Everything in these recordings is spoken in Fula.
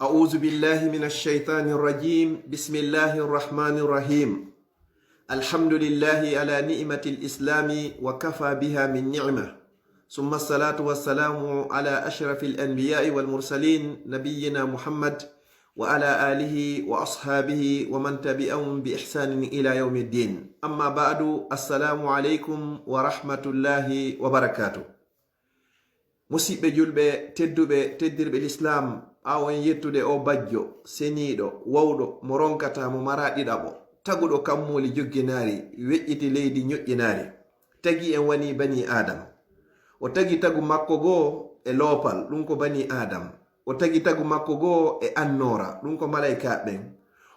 أعوذ بالله من الشيطان الرجيم بسم الله الرحمن الرحيم الحمد لله على نعمة الإسلام وكفى بها من نعمة ثم الصلاة والسلام على أشرف الأنبياء والمرسلين نبينا محمد وعلى آله وأصحابه ومن تبعهم بإحسان إلى يوم الدين أما بعد السلام عليكم ورحمة الله وبركاته musidɓe julɓe tedduɓe teddirɓe l'islam awon yettude o bajjo seniiɗo wawɗo mo ronkata mo mara ɗiɗaɓo taguɗo kammoli jogginari weƴƴiti leydi ñoƴƴinari tagi en wani bani adam o tagi tagu makko goo e loopal ɗum ko bani adam o tagi tagu makko goo e annora ɗum ko malaikaɓen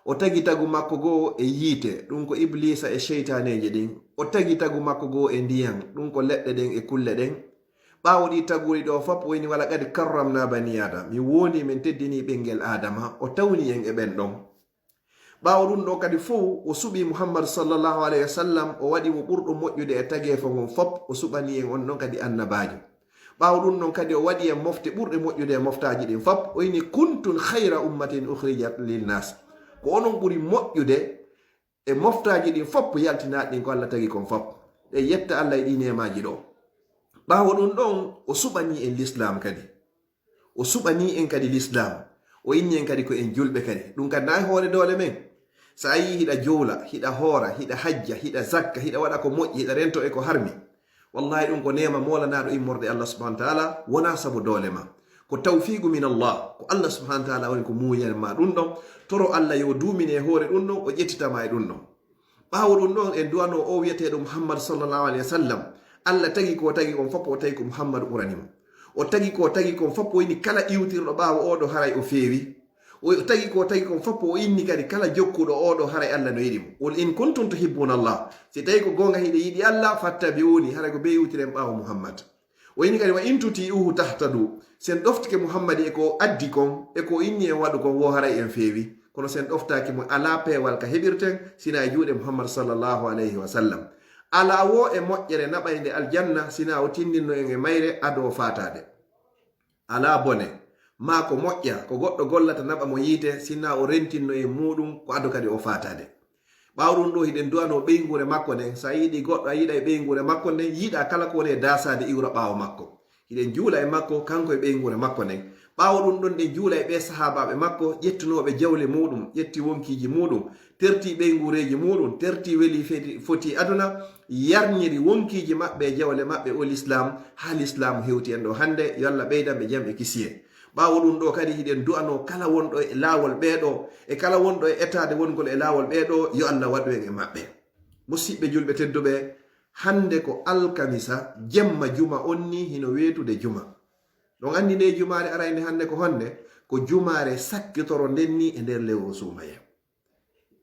o tagi tagu makko goo e yiite ɗum ko iblisa e sheytaneje ɗin o tagi tagu makko goo e ndiyam ɗum ko leɗɗe ɗen e kulle ɗen ɓaawo ɗi taguri ɗo fop woni wala kadi karramna bani adam mi woni min teddini ɓengel adama o tawni en e ɓen ɗon ɓaawo ɗum ɗo kadi fo o suɓi muhammadu sallllahu alayhi wa sallam o waɗi mo ɓurɗo moƴƴude e tageefo ngon fop o suɓani en on ɗon kadi annabajo ɓaawo ɗum ɗon kadi o waɗi en mofte ɓurɗe moƴƴude e moftaji ɗin fop o yini kuntun hayra ummatin ukhrijat lilnas ko onon ɓuri moƴƴude e moftaji ɗin fop yaltinaɗi ɗin ko allah tagi kon fop ɗe yetta allah e ɗi nemaji ɗo ɓaawo ɗum ɗon o suɓani en l'islam kadi o suɓani en kadi l'islam o inni en kadi ko en julɓe kadi ɗum kadi na e hoore doole men so a yi hiɗa jowla hiɗa hoora hiɗa hajja hiɗa zakka hiɗa waɗa ko moƴƴi hiɗa rento e ko harmi wallahi ɗum ko nema molanaɗo immorde allah subahana taala wona sabu doole ma ko tawfigu min allah ko allah subahana taala woni ko muyanma ɗum ɗon toro allah yo dumine e hoore ɗum ɗon o ƴettitama e ɗum ɗon ɓaawo ɗum ɗon en duwano o wiyeteɗo muhammadu sallllahu alayhi wa sallam allah tagi ko tagi on fop o tagi ko muhammadu ɓuranimo o tagi ko tagi kon fop o inni kala iwtirɗo ɓaawo oɗo haray o feewi o tagi ko tagi kon fop o inni kadi kala jokkuɗo oɗo haray allah no yiɗimo qul in kuntum tuhibbuna allah si tawi ko gonga hiɗe yiɗi allah fattabiuni haray ko be iwtiren ɓaawo muhammad o inni kadi wa in tuti'uhu tahtadu sen ɗoftike muhammadi e ko addi kon e ko inni en waɗu kon wo haray en feewi kono sen ɗoftaki mo ala peewal ka heɓirten sina e juuɗe muhammad sallllahu alayhi wa sallam ala wo e moƴƴere naɓayde aljanna sina o tindinno en e mayre ado fatade ala bone ma ko moƴƴa ko goɗɗo gollata naɓa mo yiite sina o rentinno e muɗum ko ado kadi o fatade ɓawɗum ɗo hiɗen duwano ɓeygure makko nden sa yiɗi goɗɗo a yiɗa e ɓeygure makko nden yiɗa kala ko woni e dasade iwra ɓawo makko hiɗen juula e makko kanko e ɓeygure makko nden ɓaawo ɗum ɗon ɗe juula e ɓe sahabaɓe makko ƴettunoɓe jawle muɗum ƴetti wonkiji muɗum terti ɓeygureji muɗum terti weli foti aduna yarñiri wonkiji maɓɓe e jawle maɓɓe o l'islam ha l'islam hewti en ɗo hande yo allah ɓeydanɓe jam e kisiye ɓaawo ɗum ɗo kadi hiɗen du'ano kala wonɗo e laawol ɓeeɗo e kala wonɗo e etade wongol e laawol ɓeeɗo yo allah waɗu en e maɓɓe musidɓe julɓe tedduɓe hande ko alkamisa jemma juma on ni hino weetude juma ɗon andi nde jumare arayde hande ko honde ko jumare sakkitoro ndenni e nder lewru sumaye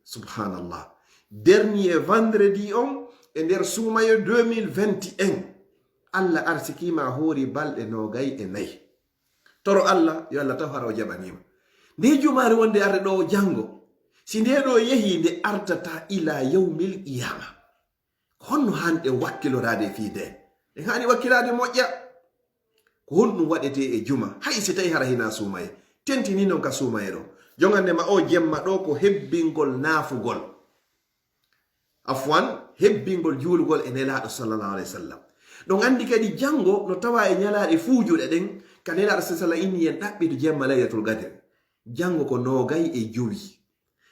subhanallah dernier vendredi on e nder sumaye 2021 allah arsikima hoori balɗe nogay e nayi toro allah yo allah taw hara o jaɓanima nde jumare wonde arde ɗo jango si nde ɗo yehi nde ardata ila yawmil qiyama honno hanɗe wakkilorade fi nde ɗen hani wakkilade moƴƴa ko honɗum waɗete e juma hay si tawi hara hina sumaye tentini non ka sumaye ɗo jogande ma o jemma ɗo ko hebbingol naafugol afwan hebbingol juulugol e nelaɗo sallallahu alayhi wa sallam ɗon andi kadi jango no tawa e ñalaɗe fuujuɗe ɗen ka nelaɗo sallam inni en ɗaɓɓitu jemma laylatul qadr jango ko nogay e jowi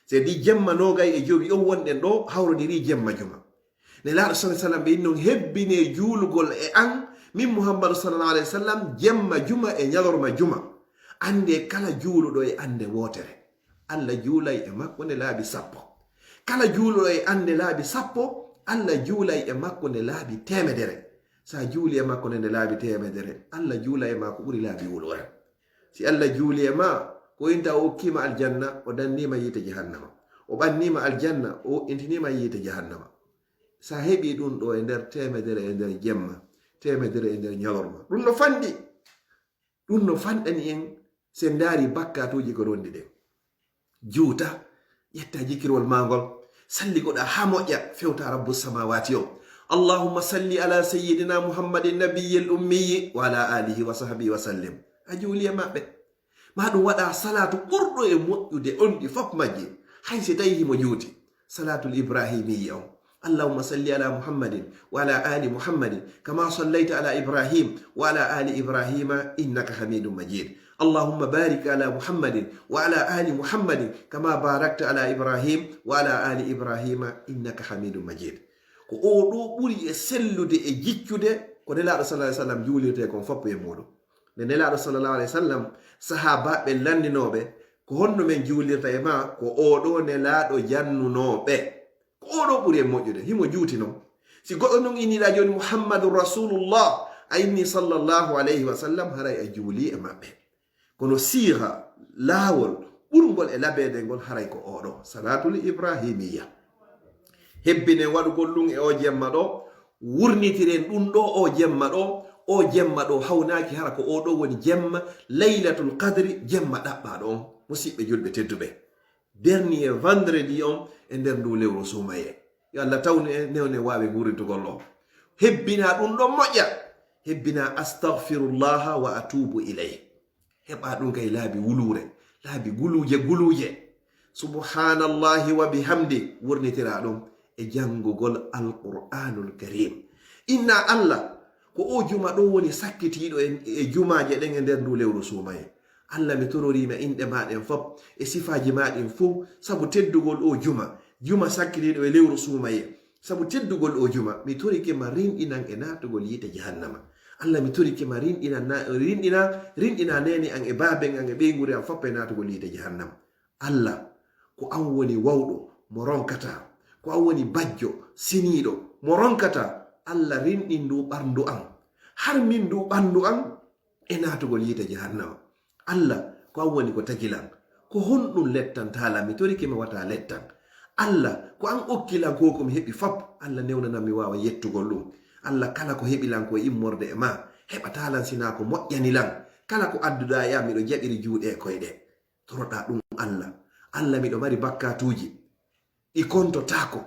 se di jemma nogay e jowi on wonɗen ɗo hawrodiri jemma juma nelaɗo sallam ɓe innon hebbine juulugol e an min muhammadu sallallahu alayhi wa sallam jemma juma e ñalorma juma ande kala juuluɗo e ande wotere allah juulay e makko nde laabi sappo kala juuluɗo e ande laabi sappo allah juulay e makko nde laabi temedere sa juuli e makko nde laabi temedere allah juula e ma ko ɓuri laabi wulore si allah juuli e ma ko inta o hokkima aljanna o dannima yiite jahannama o ɓannima aljanna o intinima yiite jahannama sa heɓi ɗum ɗo e nder temedere e nder jemma temedere e nder ñalorma ɗum no fandi ɗum no fanɗani en sen daari bakkatuji ko rondi ɗen juuta ƴetta jikirwol magol salligoɗa ha moƴƴa fewta rabbu samawati o allahumma salli ala sayyidina muhammadin nabiyil ummiyi wa ala alihi wa sahbihi wa sallim a juuli e maɓɓe ma ɗum waɗa salatu ɓurɗo e moƴƴude on ɗi fof majji hay si tawi himo juuti salatul ibrahimiyya on. اللهم صل على محمد وعلى آل محمد كما صليت على إبراهيم وعلى آل إبراهيم إنك حميد مجيد. اللهم بارك على محمد وعلى آل محمد كما باركت على إبراهيم وعلى آل إبراهيم إنك حميد مجيد. ko o ɗo ɓuri e sellude e jiccude ko nelaɗo sallallahu alaihi wasallam juulirte kon foppo e muɗum. nde nelaɗo sallallahu alaihi wasallam sahabaɓe landinoɓe ko honno men juulirta e ma ko oɗo nelaɗo jannunoɓe ko oɗo ɓuri e moƴƴude himo juuti noon. si goɗɗo non iniɗa joni muhammadu rasulullah a inni sallallahu alayhi wa sallam haray a juuli e maɓɓe. kono siha laawol ɓurgol e labede ngol haray ko oɗo salatul ibrahimiyya. hebbine waɗugol ɗum e o jemma ɗo, wurnitiren ɗum ɗo o jemma ɗo. o jemma ɗo hawnaki hara ko oɗo woni jemma laylatul qadri, jemma ɗaɓɓaɗo on. musidɓe julɓe tedduɓe, dernier vendredi on e nder ndu lewru sumaye. yo Allah tawni e newne wawi wurintugol o. hebbina ɗum ɗon moƴƴa, hebbina astaghfirullah wa atubu ilayh. heɓa ɗum kay laabi wulure, laabi guluje. subhanallahi wa bihamdi, wurnitira ɗum e jangugol alqur'anul karim. inna Allah ko o juma ɗo woni sakkitiɗo e jumaje ɗen e nder ndu lewru sumaye. Allah mi tororima inɗe maɗen fof e sifaji maɗen fof sabu teddugol o juma sakkitiɗo e lewru sumaye. sabu teddugol o juma mi torike ma rinɗinan e natugol yite jahannama. Allah mi torike ma rinɗina neni an e baben an e ɓeyguri an foppa e natugol yite jahannama. Allah ko an woni wawɗo mo ronkata, ko an woni bajjo siniɗo mo ronkata. Allah rinɗin ndu ɓarndu an har min ndu ɓandu an e natugol yite jahannama. Allah ko an woni ko tagilan, ko honɗum lettantala mi torike mi wata lettan. Allah ko an okkilan ko komi heɓi fop, Allah newnanan mi wawa yettugol ɗum. Allah kala ko heɓilan ko immorde e ma heɓatalan sina ko moƴƴanilan. kala ko adduɗa ya miɗo jaɓiri juuɗe e koyɗe, toroɗa ɗum Allah miɗo mari bakkatuji ɗi kontotako,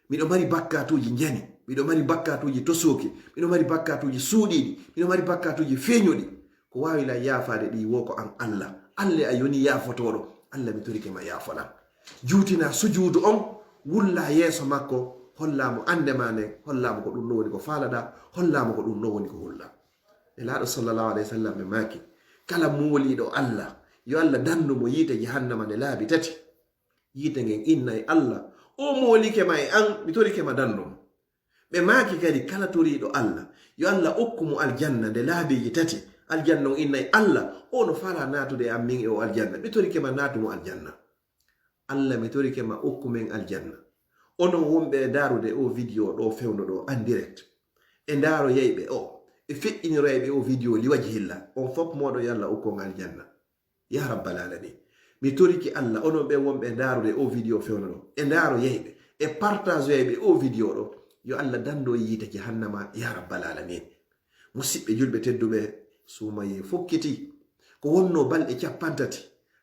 miɗo mari bakkatuji jani, miɗo mari bakkatuji tosoki, miɗo mari bakkatuji suuɗiɗi, miɗo mari bakkatuji feñoɗi. ko wawi la yafade ɗi wo ko an Allah a yoni yafotoɗo. Allah mi torike ma yafoɗan. juutina sujudu on, wulla yeeso makko, hollamo andema nden, hollamo ko ɗum no woni ko falaɗa, hollamo ko ɗum no woni ko hulla. e laaɗo sallallahu alayhi wa sallam ɓe maki kala muwoliɗo Allah yo Allah dandumo yiite jahannama nde laabi tati. yiite ngen inna e Allah o molike ma e an mi torike ma dandumo. ɓe maki kadi kala toriɗo Allah yo Allah okkumo aljanna nde laabiji tati. aljanna on inna e Allah o no fala natude e ammin e o aljanna, mi torike ma natumo aljanna. Allah mi torike ma okkumen aljanna. onon wonɓe darude o vidéo ɗo fewno ɗo en direct e ndaro yeyɓe o e feƴƴiniroyɓe o vidéo liwaji hilla on fop moɗo yo Allah okkon aljanna ya rabbal alamin. mi toriki Allah onon ɓe wonɓe darude o vidéo fewno ɗo e ndaro yeyɓe e partage yeyɓe o vidéo ɗo yo Allah dando yiite jahannama ya rabbal alamin. musidɓe julɓe tedduɓe, sumaye fokkiti ko wonno balɗe 30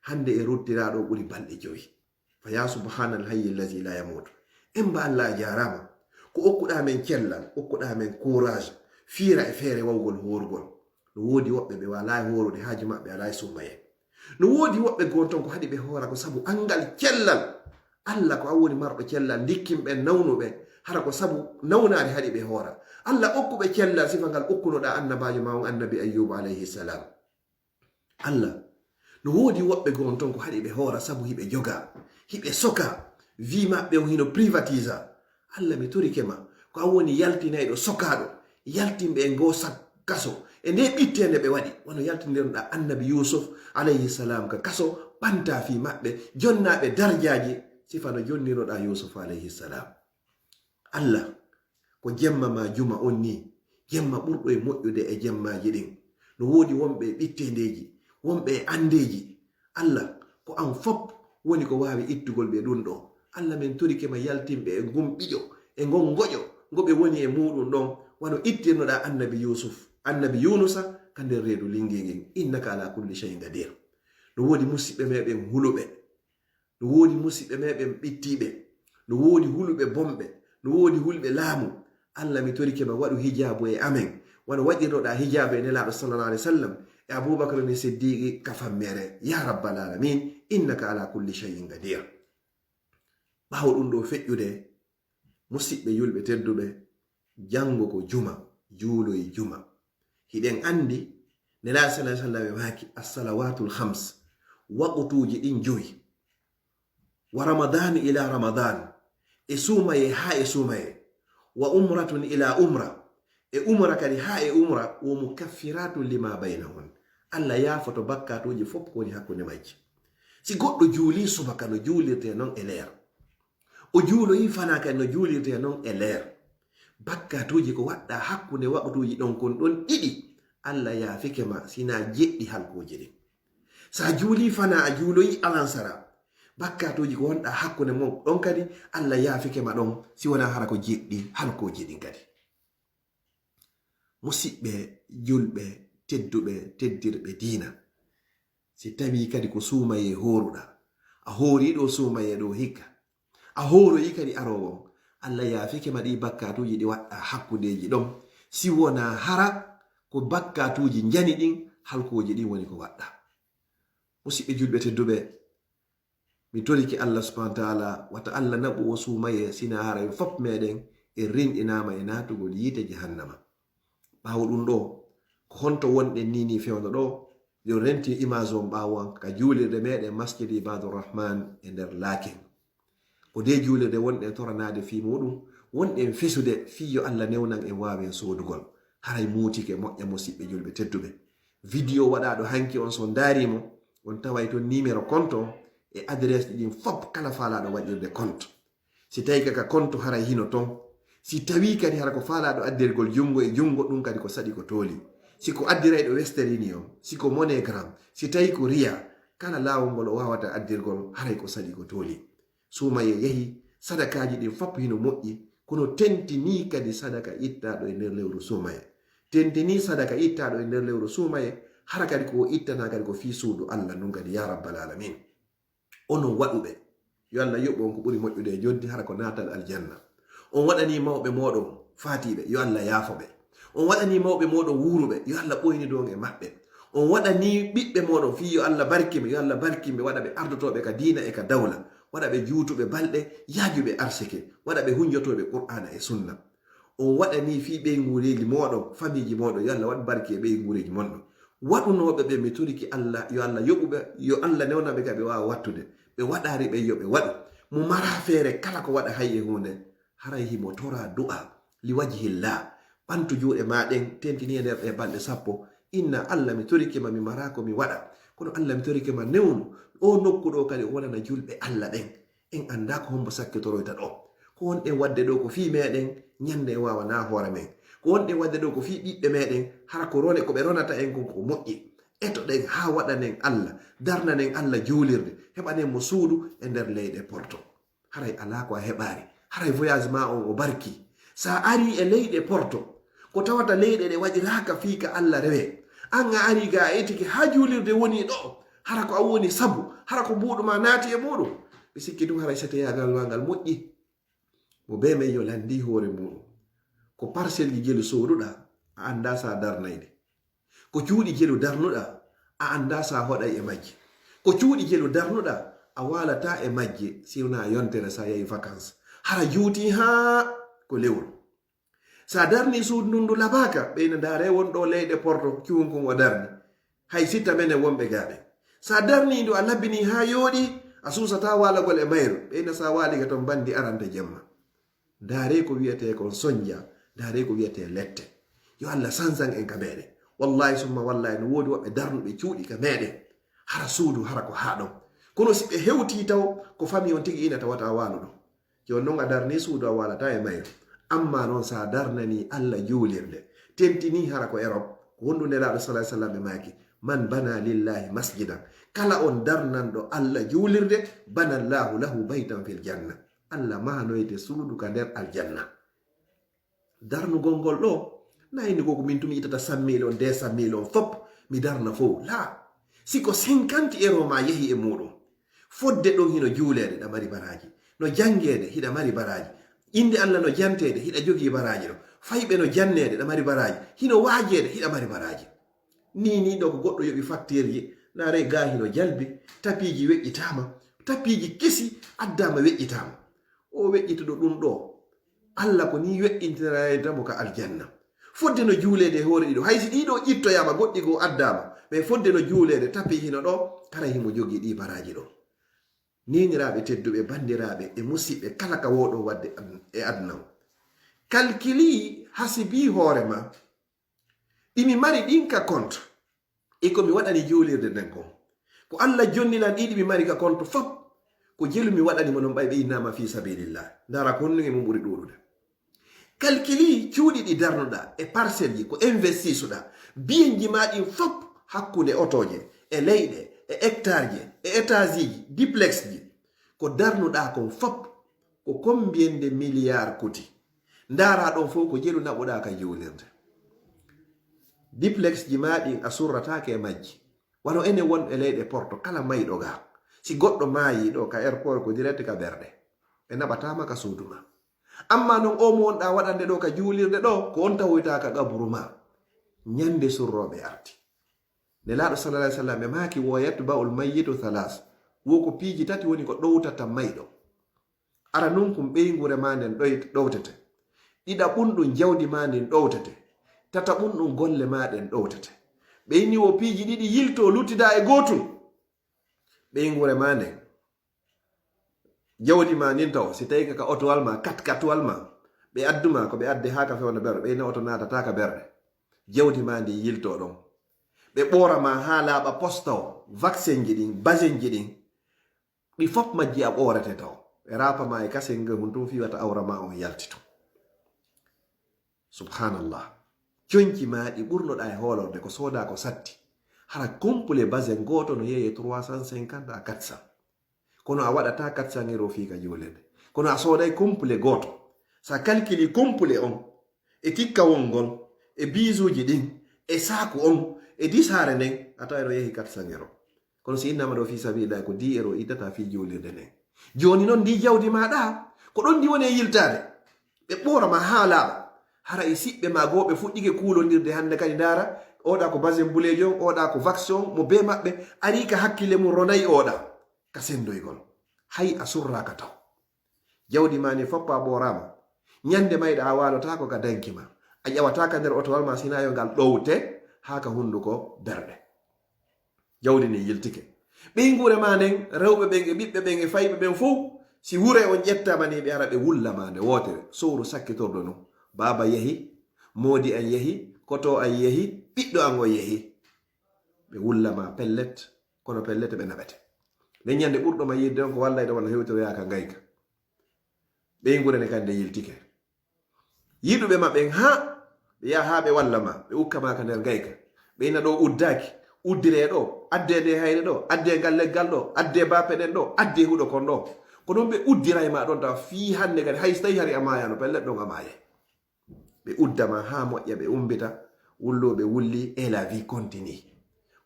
hande e rottiraɗo ɓuri balɗe 5. fa ya subhanal hayy allazi la yamutu. en ba Allah jarama ko okkuɗa men cellal, okkuɗa men courage, fiira e feere wawgol horugol. no wodi woɓɓe ɓe wala horude haaji maɓɓe ala sumaye. no wodi woɓɓe gonton ko haɗi ɓe hoora ko sabu angal cellal. Allah ko an woni marɗo cellal, dikkinɓe nawnuɓe hara ko sabu nawnare haɗi ɓe hoora. Allah okkuɓe cellal sifa ngal okkunoɗa annabajo ma on annabi ayyuba alayhi salam. Allah no wodi woɓɓe gonton ko haɗi ɓe hoora sabu hiɓe joga, hiɓe soka, vi maɓɓe on hino privatisa. Allah mi torike ma ko an woni yaltinayɗo sokaɗo, yaltinɓe e ngosa kaso e nde ɓittende ɓe waɗi wono yaltinirɗa annabi yusuf alayhi salam ka kaso ɓanta fi maɓɓe, jonnaɓe darjaji sifa no jonninoɗa yusuf alayhi salam. Allah ko jemma ma juma on ni, jemma ɓurɗo e moƴƴude e jemmaji ɗin. no wodi wonɓe ɓittendeji, wonɓe e andeji. Allah ko an fop woni ko wawi ittugol ɓe ɗum ɗo. Allah min torike ma yaltinɓe e ngun ɓiƴo e ngon goƴo ngoɓe woni e muɗum ɗon wano ittirnoɗa annabi yusuf, annabi yunusa ka nder reedu lingingin. innaka ala kulli shay'in qadir. no wodi musidɓe meɓen huluɓe, no wodi musidɓe meɓen ɓittiɓe, no wodi huluɓe bomɓe, no wodi hulɓe laamu. Allah mi torike ma waɗu hijabu e amen wano waɗirnoɗa hijabu e nelaɗo sallallahu alaihi wasallam e Abubakar ni Siddiqi kafammere ya rabbal alamin innaka ala kulli shay'in qadir. ɓawo ɗum ɗo feƴƴude musidɓe yulɓe tedduɓe jango ko juma juuloy juma hiɗen andi nela sallallahu alaihi wasallam maki as-salawatul khams waqtuji ɗin joyi wa ramadan ila ramadan e sumaye ha e sumaye wa umratun ila umra e umra kadi ha e umra wo mukaffiratun lima bainahun. Allah yafoto bakkatuji fof koni hakkunde majji. Si goɗɗo juuli subaka no juulirte non e leer, o juuloyi fana kadi no juulirte non e leer, bakkatuji ko waɗɗa hakkunde waqtuji ɗon kon ɗon ɗiɗi Allah yafike ma sina jeɗɗi halkoji ɗin. Sa juuli fana a juuloyi alansara, bakkatuji ko wonɗa hakkunde mon ɗon kadi Allah yafike ma ɗon si wona hara ko jeɗɗi halkoji ɗin kadi. Musidɓe julɓe tedduɓe teddirɓe diina, si tawi kadi ko sumaye horuɗa, a horiɗo sumaye ɗo hikka, a horoyi kadi arowon, Allah yafike ma ɗi bakkatuji ɗi waɗɗa hakkudeji ɗon si wona hara ko bakkatuji jani ɗin halkoji ɗin woni ko waɗɗa. Musidɓe julɓe tedduɓe, mi toriki Allah subhanahu wa ta'ala wata Allah naɓu o sumaye sina hara fop meɗen e rinɗinama e natugol yite jahannama. ɓawo ɗum ɗo ko honto wonɗen nini fewno ɗo yo renti image on ɓawon ka juulirde meɗen masjid ibadur rahman e nder laaken ko de juulirde wonɗen toranade fi muɗum wonɗen fesude fiyo Allah newnan en wawen sodugol haray mutike moƴƴa musidɓe julɓe tedduɓe. Vidéo waɗaɗo hanki on so darimo on taway to numéro compte e adresse ɗin fop kala falaɗo waɗirde compte. Si tawi kaka compte haray hino ton, si tawi kadi hara ko falaɗo addirgol jungo e jungo ɗum kadi ko saɗi ko tooli. Si ko addirayɗo Western Union, si ko MoneyGram, si tawi ko Ria, kala lawol ngol o wawata addirgol haray ko saɗi ko tooli. Sumaye yehi sadakaji ɗin fop hino moƴƴi, kono tentini kadi sadaka ittaɗo e nder lewru sumaye. Tentini sadaka ittaɗo e nder lewru sumaye hara kadi ko ittana kadi ko fi suudu Allah ɗum kadi ya rabbal alamin. Onon waɗuɓe yo Allah yoɓɓo on ko ɓuri moƴƴude e joddi hara ko natal aljanna. On waɗani mawɓe moɗon fatiɓe yo Allah yaafoɓe. On waɗani mawɓe moɗon wuruɓe yo Allah ɓoyni don e maɓɓe. On waɗani ɓiɓɓe moɗon fi yo Allah barkime yo Allah barkime waɗa ɓe ardotoɓe ka diina e ka dawla, waɗa ɓe juutuɓe balɗe yaajuɓe arsike, waɗa ɓe hunjotoɓe qur'ana e sunna. On waɗani fi ɓe ngureji moɗon famiji moɗon yo Allah waɗ barki e ɓe ngureji monɗon. Waɗunoɓe ɓe mi turiki Allah yo Allah yoɓuɓe yo Allah newnaɓe ka ɓe wawa wattude ɓe waɗari ɓe yo ɓe waɗu mo mara feere kala ko waɗa hay e hunde haray himo tora du'a li wajhillah ɓantu juuɗe maɗen tentini e nder ɗe balɗe 10 inna Allah mi torikema mi mara ko mi waɗa kono Allah mi torikema newnu o nokkuɗo kadi o wonana julɓe Allah ɗen en anda ko hombo sakkitoroyta ɗo ko wonɗen wadde ɗo ko fi meɗen ñande e wawa na hoore men ko wonɗen wadde ɗo ko fi ɓiɓɓe meɗen hara ko rone ko ɓe ronata en kon ko moƴƴi eto ɗen ha waɗanen Allah darnanen Allah juulirde heɓanen mo suudu e nder leyɗe porto haray ala ko a heɓari haray voyage ma on o barki sa ari e leyɗe porto ko tawata leyɗe ɗe waɗiraka fiika Allah rewe an a ari ga a etiki ha juulirde woni ɗo hara ko a woni sabu hara ko mbuɗuma naati e muɗum ɓe sikki ɗum haray seteyagal mangal moƴƴi mo be men yo landi hoore muɗum ko parcelle ji jelu soruɗa a anda sa darnayde ko cuuɗi jelu darnuɗa a anda sa hoɗay e majje ko cuuɗi jelu darnuɗa a walata e majje siwna yontere sa yahi vacance hara juuti ha ko lewru sa darni suudu ndundu labaka ɓeyna dare wonɗo leyɗe porto cuunkon o darni hay sitta menen wonɓe gaɓe sa darni ndu a labbini ha yooɗi a susata walagol e mayru ɓeyna sa waliga ton bandi arande jemma dare ko wiyete kon sonja dare ko wiyete lette yo Allah sansan en ka meɗen wallahi summa wallahi no woodi woɓɓe darnuɓe cuuɗi ka meɗen hara suudu hara ko haɗon kono si ɓe hewti taw ko fami on tigi ina tawata walu ɗo jon noon a darni suudu a walata e mayru amma noon sa darnani Allah juulirde tentini hara ko Europe ko wondude laaɗo sallallahu alaihi wasallam maki man bana lillahi masjidan kala on darnanɗo Allah juulirde bana Allahu lahu baytan fil janna Allah mahanoyde suudu ka nder aljanna darnugol ngol ɗo nayni ko min tumi itata 100 000 on 200 000 on fop mi darna fo la siko 50 euro ma yehi e muɗum fodde ɗon hino juulede ɗa mari baraji no jangede hiɗa mari baraji inde Allah no jantede hiɗa jogi baraji ɗo fayɓe no jannede ɗa mari baraji hino waajede hiɗa mari baraji ni ɗo ko goɗɗo yoɓi facture naare gahino jalbi tapiji weƴƴitama tapiji kesi addama weƴƴitama o weƴƴituɗo ɗum ɗo Allah ko ni weƴƴintiraytamo ka aljanna fodde no juulede hoore ɗiɗo haysi ɗiɗo ƴittoyama goɗɗi go addama mais fodde no juulede tapi hino ɗo kala himo jogi ɗi baraji ɗo niniraɓe tedduɓe bandiraɓe e musidɓe kala ka woɗo wadde e aduna o calculi hasibi hoorema ɗimi mari ɗin ka compte e ko mi waɗani juulirde nden ko Allah jonnilan ɗiɗi mi mari ka compte fop ko jelu mi waɗani mo non ɓay ɓe innama fi sabilillah ndara ko honnuge mum ɓuri ɗuɗude calculi cuuɗi ɗi darnuɗa e parcelle ji ko investisuɗa biyenji ma ɗin fop hakkude otoje e leyɗe e hectare ji e étage ji duplex ji ko darnuɗa kon fop ko combien milliard kuti ndara ɗon fof ko jelu naɓuɗa ka juulirde duplex ji ma ɗin a surratake e majji wano ene won e leyɗe porto kala mayɗo ga si goɗɗo maayi ɗo ka airport ko direct ka ɓerɗe ɓe naɓatama ka suuduma amma non o mo wonɗa waɗande ɗo ka juulirde ɗo ko on tawoyta ka gaburu ma ñande surroɓe arti nelaɗo sallallahu alaihi wasallam ɓe maaki wo yatba'ul mayyitu thalas wo ko piiji tati woni ko ɗowtata mayɗo ara nun kum ɓeygure ma nden ɗowtete ɗiɗa ɓunɗum jawdi ma nden ɗowtete tata ɓunɗum golle ma ɗen ɗowtete ɓeyni wo piiji ɗiɗi yilto luttida e gotum ɓeygure ma nden jawdi ma nin taw si tawi ka otowal ma katwal ma ɓe adduma ko ɓe adde ha ka fewna ɓerɗe ɓeyna oto natata ka ɓerɗe jawdi ma ndi yilto ɗon ɓe ɓorama ha laaɓa posta o vaccin ji ɗin basin ji ɗin ɗi fop majji a ɓorete taw ɓe rapama e kasenge hun tum fiwata awra ma on yaltito subhanallah conci ma ɗi ɓurnoɗa e hoolorde ko soda ko satti hara complet basin goto no yeeye 350 à 400 kono a waɗata 400 euro fi ka juulede kono a sooday complet goto sa calculi complet on e tikka wongol e bisuji ɗin e saku on e disare nden a tawa ɗo yehi 400 euro kono si innama ɗo fi sabilillah ko 10 euro iddata fi juulirde nden joni noon ndi jawdi maɗa ko ɗon ndi woni e yiltade ɓe ɓorama ha laaɓa hara e siɓɓe ma goo ɓe fuɗɗike kuulondirde hande kadi ndara oɗa ko basin bulejo oɗa ko vaccin mo be maɓɓe ari ka hakkille mum ronayi oɗa ka sendoygol hay a surraka taw jawdi ma ni foppa ɓorama ñande mayɗa a walotako ka danki ma a ƴawataka nder otowal ma sinayo ngal ɗowte ha ka hunduko berɗe jawdi ni yiltike ɓeygure ma nden rewɓe ɓen e ɓiɓɓe ɓen e fayɓe ɓen fof si wure on ƴettama ni ɓe ara ɓe wullama nde wotere sowru sakkitorɗo non baba yehi moodi an yehi koto an yehi ɓiɗɗo an o yehi ɓe wullama pellet kono pellet ɓe naɓete nden ñande ɓurɗoma yidde on ko wallayde walla hewtoroyaka gayka ɓeygure ne kande yiltike yiɗuɓe ma ɓen ha ɓe yaha ha ɓe wallama ɓe ukkamaka nder gayka ɓeyna ɗo uddaki uddire ɗo adde nde hayre ɗo adde ngal leggal ɗo adde bapeɗen ɗo adde huɗo kon ɗo ko ɗon ɓe uddiray ma ɗon tawa fi hande kadi hay so tawi hari a mayano pellet ɗon a maye ɓe uddama ha moƴƴa ɓe umbita wulloɓe wulli et la vie continue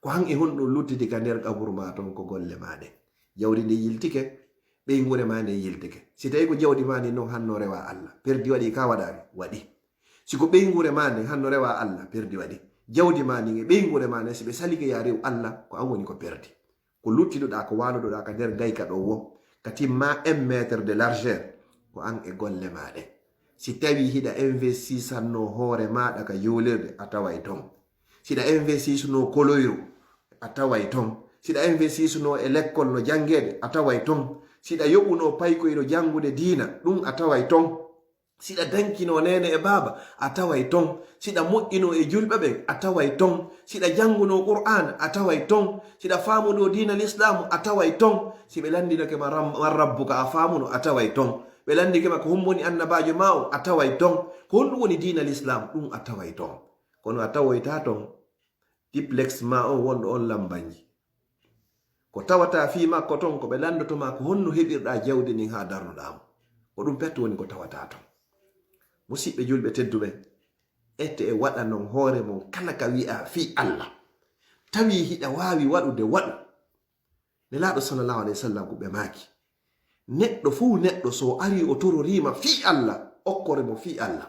ko han e honɗum luttidi ka nder kaburu ma ton ko golle maɗe jawdi ndi yiltike ɓeygure ma nde yiltike si tawi ko jawdi ma ndi noon hanno rewa Allah perdi waɗi ka waɗani waɗi siko ɓeygure ma nde hanno rewa Allah perdi waɗi jawdi ma ndi e ɓeygure ma nde si ɓe salike ya rew Allah ko an woni ko perdi ko luttiɗoɗa ko wanoɗoɗa ka nder gayka ɗo wo ka timma 1 métre de largeur ko an e golle maɗe si tawi hiɗa investisanno hoore maɗa ka juulirde a taway ton siɗa investisno koloyru a taway ton siɗa investisno e lekkol no jangede a taway ton siɗa yoɓuno paykoyno jangude diina ɗum a taway ton siɗa dankino nene e baaba a taway ton siɗa moƴƴino e julɓe ɓen a taway ton siɗa janguno qur'an a taway ton siɗa famuno diina l'islam a taway ton si ɓe landinake man rabbuka a famuno a taway ton ɓe landikema ko humboni annabajo ma o a taway ton ko honɗum woni diina l'islam ɗum a taway ton kono a tawoyta ton duplex ma on wonɗo on lambanji ko tawata fi makko ton ko ɓe landotoma ko honno heɓirɗa jawdi nin ha darnuɗamo ko ɗum petto woni ko tawata ton musidɓe julɓe tedduɓe ette e waɗa non hoore mon kala ka wi'a fi Allah tawi hiɗa wawi waɗude waɗu nelaɗo sallallahu alaihi wasallam ko ɓe maaki neɗɗo fuu neɗɗo so ari o tororima fi Allah okkore mo fi Allah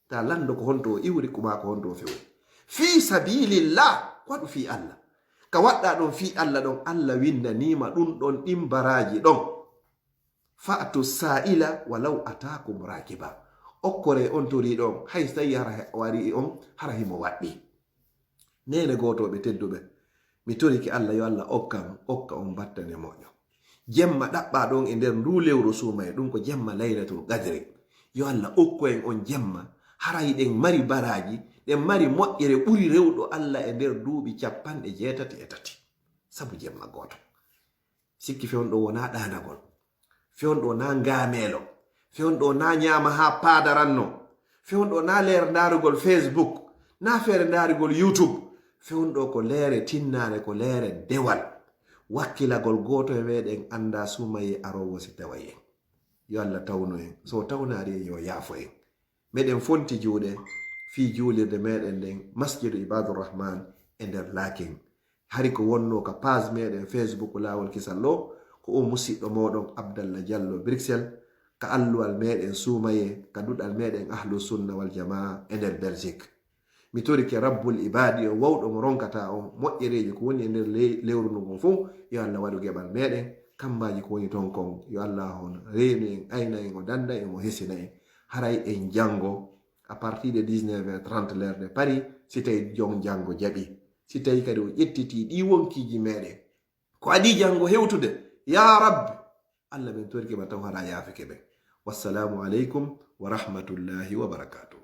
ta lando ko honto o iwri kuma ko honto o fewi fi sabilillah waɗu fi Allah ka waɗɗa ɗon fi Allah ɗon Allah windanima ɗum ɗon ɗin baraji ɗon fa'atu sa'ila walau atakum rakiba okkore on tori ɗon hay tawi wari on hara himo waɗɗi nene gotoɓe tedduɓe mi toriki Allah yo Allah okka on battane moƴo jemma ɗaɓɓa ɗon e nder ndu lewru sumaye ɗum ko jemma laylatul qadri yo Allah okko en on jemma haray ɗen mari baraji ɗen mari moƴƴere ɓuri rewɗo Allah e nder duuɓi 83 sabu jemma goto sikki fewonɗo wona ɗanagol fewonɗo na ngamelo fewonɗo na nyama ha padaranno fewonɗo na leer darugol Facebook na feere darugol YouTube fewonɗo ko leere tinnare ko leere dewal wakkilagol goto e meɗen anda sumaye arowo si tawa en yo Allah tawno en so tawnari en yo yaafo en meɗen fonti juuɗe fi juulirde meɗen nden masjidu ibadur rahman e nder lakin hari ko wonno ka page meɗen Facebook lawol kisallo ko o musidɗo moɗon Abdallah Diallo Bruxelles ka alluwal meɗen sumaye ka duɗal meɗen ahlu sunna wal jamaa e nder Belgique mi torike rabbul ibadi o wawɗo mo ronkata on moƴƴereji ko woni e nder lewru ndu fuu yo Allah waɗu geɓal meɗen kambaji ko woni ton kon yo Allah on reeni en ayna en o danda en o hesina en haray en jango à partir de 19h30 l'heure de Paris si tawi jon jango jaɓi si tawi kadi o ƴettiti ɗi wonkiji meɗen ko adi jango hewtude ya rabbi Allah min torike ma taw hara yaafike ɓe wassalamu aleykum wa rahmatullahi wa barakatuh